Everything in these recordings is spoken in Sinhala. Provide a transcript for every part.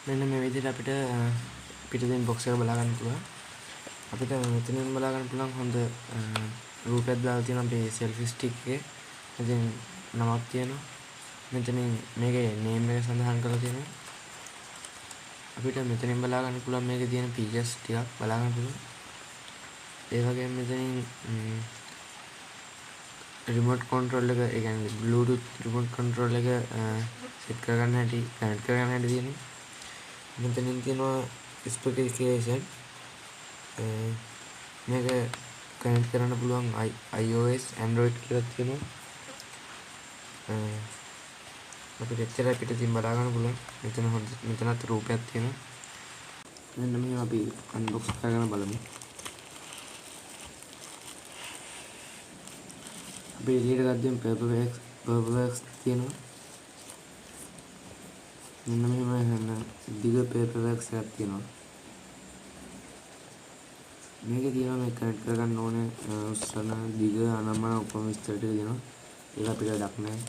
මෙන්න මේ විදිහට අපිට පිටින් බොක්ස් එක බලා ගන්න පුළුවන්. අපිට මෙතනින් බලා ගන්න පුළුවන් හොඳ රූපයක් දාලා තියෙනවා අපේ සෙල්ෆි ස්ටික් එකේ. ඉතින් නමක් තියෙනවා. මෙතනින් මේකේ නේම් එක සඳහන් කරලා තියෙනවා. අපිට මෙතනින් බලා ගන්න පුළුවන් මේකේ තියෙන ෆීචර්ස් ටිකක් බලා ගන්න පුළුවන්. ඒ වගේම මෙතනින් රිමෝට් කන්ට්‍රෝල් එක, ඒ කියන්නේ බ්ලූටූත් රිමෝට් කන්ට්‍රෝල් එක සෙට් කරගන්න හැටි, කනෙක්ට් කරගන්න හැටි තියෙනවා. මෙතනින් තියෙනවා ස්පෙસિෆිකේෂන්. මේක කනෙක්ට් කරන්න පුළුවන් iOS Android කියලා තියෙනවා. අපිට එච්චර පිටින් බලා ගන්න පුළුවන්. මෙතනත් රූපයක් තියෙනවා. මෙන්න මෙහෙම අපි අන්බොක්ස් කරගෙන බලමු. අපි එළියට ගත්තම පේපර් බෑග්ස් තියෙනවා. මෙන්න මෙහෙම දිග පේපර් බෑග්ස් එකක් තියෙනවා. මේකේ තියෙනවා මේ කනෙක්ට් කරගන්න ඕනේ උස්සන දිග අනම්මන ඔක්කොම විස්තර ටික තියෙනවා. ඒක අපිට වැඩක් නැහැ.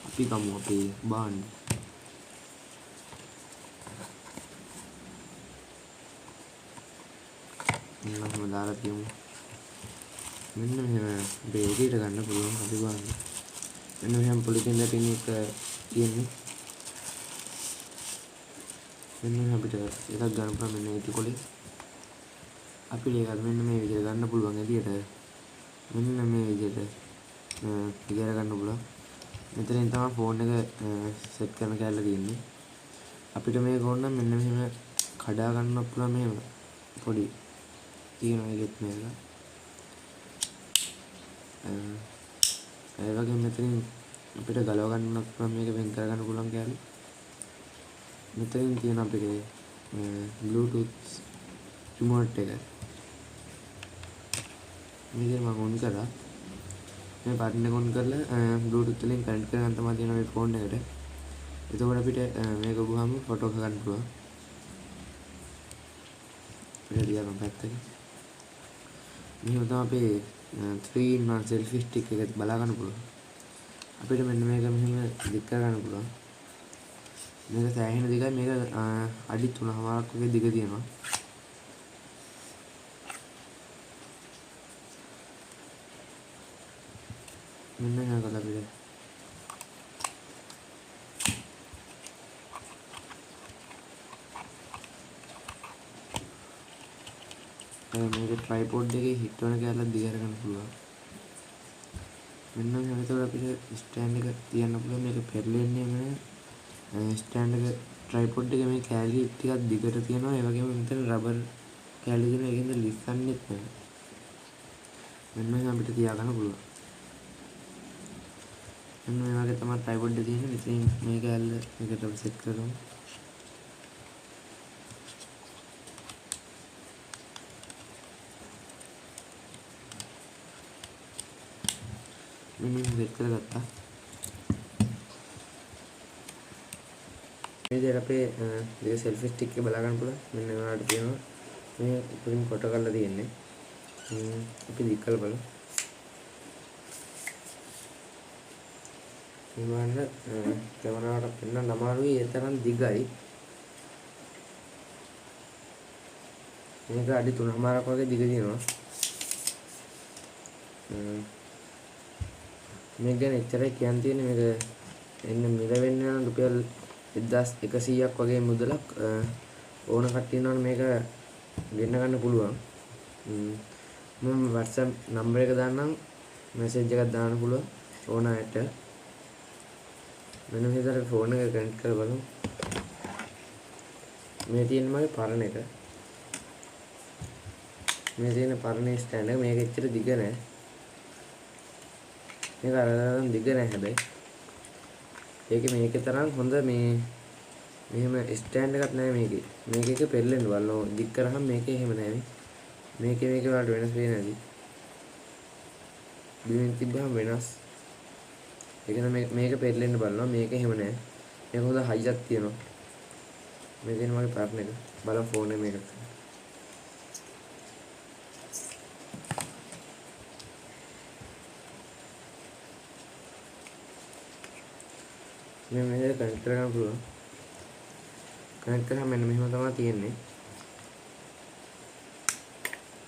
අපි ගමු අපේ බාන්න. මෙන්න දාලා තියමු. මෙන්න මෙහෙම බේරීට ගන්න පුළුවන් අපි බාන්න. මෙන්න මෙහෙම පොලිතින් රැපින් එක තියෙන්නේ. මෙන්න අපිට එකක් ගන්න පුළුවන් මෙන්න ඒටි කොලේ. අපිට ඒක මෙන්න මේ විදිහට ගන්න පුළුවන් එළියට. මෙන්න මේ විදිහට ඉගෙන ගන්න පුළුවන්. මෙතනින් තමයි ෆෝන් එක සෙට් කරන කැල්ල තියෙන්නේ. අපිට මේක ඕන නම් මෙන්න මෙහෙම කඩා ගන්න පුළුවන්. මෙහෙම පොඩි තියෙනවා ඒකෙත් මේක. ඒ වගේම මෙතනින් අපිට ගලව ගන්නත් පුළුවන්, මේක වෙන් කර ගන්න පුළුවන් කැල්ල. මෙතනින් තියෙන අපිට Bluetooth remote එක. මේක මම ඔන් කරලා මේ බටන් එක ඔන් කරලා Bluetooth වලින් කනෙක්ට් කරගන්න තමයි තියෙන මේ ෆෝන් එකට. එතකොට අපිට මේක ගුවාම ෆොටෝ ගන්න පුළුවන්. අපිට දිහා පැත්තක. මෙහෙම තමයි අපේ 3-in-1 selfie stick එක බලා ගන්න පුළුවන්. අපිට මෙන්න මේක මෙහෙම දික් කර ගන්න පුළුවන්. මේක සෑහෙන දිගයි. මේක අඩි 3.5ක් වගේ දිග තියෙනවා. මෙන්න මේක අපිට මේක ට්‍රයිපෝඩ් එකේ හිට වෙන කැලක් දිග අරගන්න පුළුවන්. මෙන්න මෙහෙම එතකොට අපිට ස්ටෑන්ඩ් එක තියන්න පුළුවන්. මේක පෙරලෙන්නේ නැහැ. ස්ටෑන්ඩ් එක ට්‍රයිපෝඩ් එකේ මේ කැලි ටිකක් දිගට තියෙනවා. ඒ වගේම මෙතන රබර් කැලි තියෙනවා. ඒකෙන්ද ලිස්සන්නෙත් නැහැ. මෙන්න මෙහෙම අපිට තියාගන්න පුළුවන්. මෙන්න මේ වගේ තමයි ට්‍රයිපෝඩ් එක තියෙන්නේ. ඉතින් මේ කැල්ල එකට සෙට් කරමු. මෙන්න සෙට් කරගත්තා. මේ විදිහට අපේ මේ සෙල්ෆි ස්ටික් එක බලා ගන්න පුළුවන්. මෙන්න ඔයාලට තියෙනවා මේ උඩින් කොට කරලා තියෙන්නේ. අපි දික් කරලා බලමු. මේවන්න කැමරාවට පෙන්වන්න අමාරුයි, ඒ තරම් දිගයි. මේක අඩි 3.5ක් වගේ දිග තියෙනවා. මේක ගැන එච්චරයි කියන්න තියෙන්නේ. මේක එන්න මිල වෙන්නේ නම් රුපියල් 1100ක් වගේ මුදලක්. ඕන කට්ටිය ඉන්නවනේ මේක ගෙන්න ගන්න පුළුවන්. මම WhatsApp නම්බර් එක දාන්නම්, මැසේජ් එකක් දාන්න පුළුවන් ඕන අයට. මෙන්න මෙතන ෆෝන් එක කනෙක්ට් කරලා බලමු. මේ තියෙන මගේ පරණ එක. මේ තියෙන පරණ ස්ටෑන්ඩ් එක. මේක එච්චර දිග නෑ. මේක අරගෙන දිග නෑ හැබැයි. මේකේ තරම් හොඳ මේ මෙහෙම ස්ටෑන්ඩ් එකක් නෑ මේකේ. මේක එක පෙරලෙන්න බලනවා. දික් කරාම මේකේ එහෙම නෑ. මේකේ වලට වෙනස් වෙන්නේ නැති. බිමින් තිබ්බම වෙනස්. ඒක තමයි මේක පෙරලෙන්න බලනවා. මේක එහෙම නෑ. මේක හොඳ හයියක් තියෙනවා. මේ තියෙන මගේ පාර්ට්නර් එක. බලමු ෆෝන් එක මේක. මේ කනෙක්ට් කරගන්න පුළුවන්. කනෙක්ට් කරාම මෙන්න මෙහෙම තමයි තියෙන්නේ.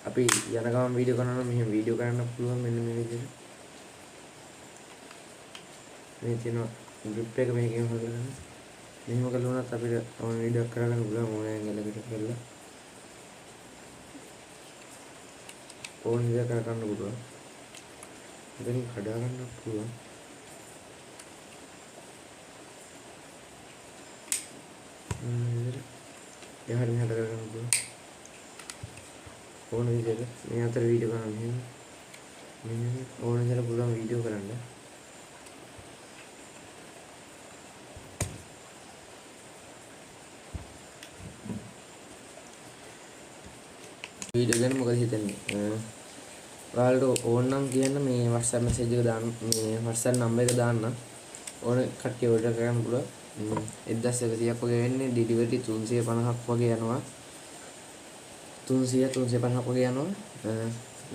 අපි යන ගමන් වීඩියෝ කරනවා නම් මෙහෙම වීඩියෝ කරන්න පුළුවන් මෙන්න මේ විදිහට. මේ තියෙන grip එක මේකෙන් හොදගන්න. මෙහෙම කළොත් අපිට ඕන වීඩියෝ කරගන්න පුළුවන් ඕන ඇන්ගල් එකකට කරලා. ඕන විදිහට කරගන්න පුළුවන්. ඉතින් කඩා ගන්න පුළුවන්. යහට මෙහාට කරගන්න පුළුවන්. ඕන විදිහට මේ අතර වීඩියෝ කරන්න මෙහෙම ඕන විදිහට පුළුවන් වීඩියෝ කරන්න. වීඩියෝ ගැන මොකද හිතන්නේ? ඔයාලට ඕන නම් කියන්න මේ WhatsApp message එක දාන්න මේ WhatsApp number එක දාන්න. ඕන කට්ටිය order කරන්න පුළුවන්. 1100ක් වගේ වෙන්නේ delivery 350ක් වගේ යනවා. 350ක් වගේ යනවා.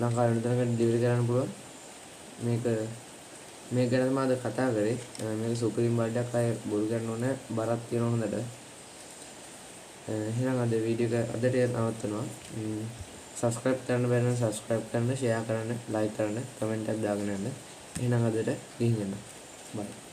ලංකාවේ වෙන තැනකට delivery කරන්න පුළුවන්. මේක ගැන මම අද කතා කරේ. මේක සුප්‍රීම බඩක් අය බොරු ගන්න ඕනේ. බරක් තියෙනවා හොඳට. එහෙනම් අද වීඩියෝ එක අදට නවත්වනවා. subscribe කරන්න බැරි නම් subscribe කරන්න, share කරන්න, like කරන්න, comment එකක් දාගෙන යන්න. එහෙනම් අදට ගිහින් යන්න. bye.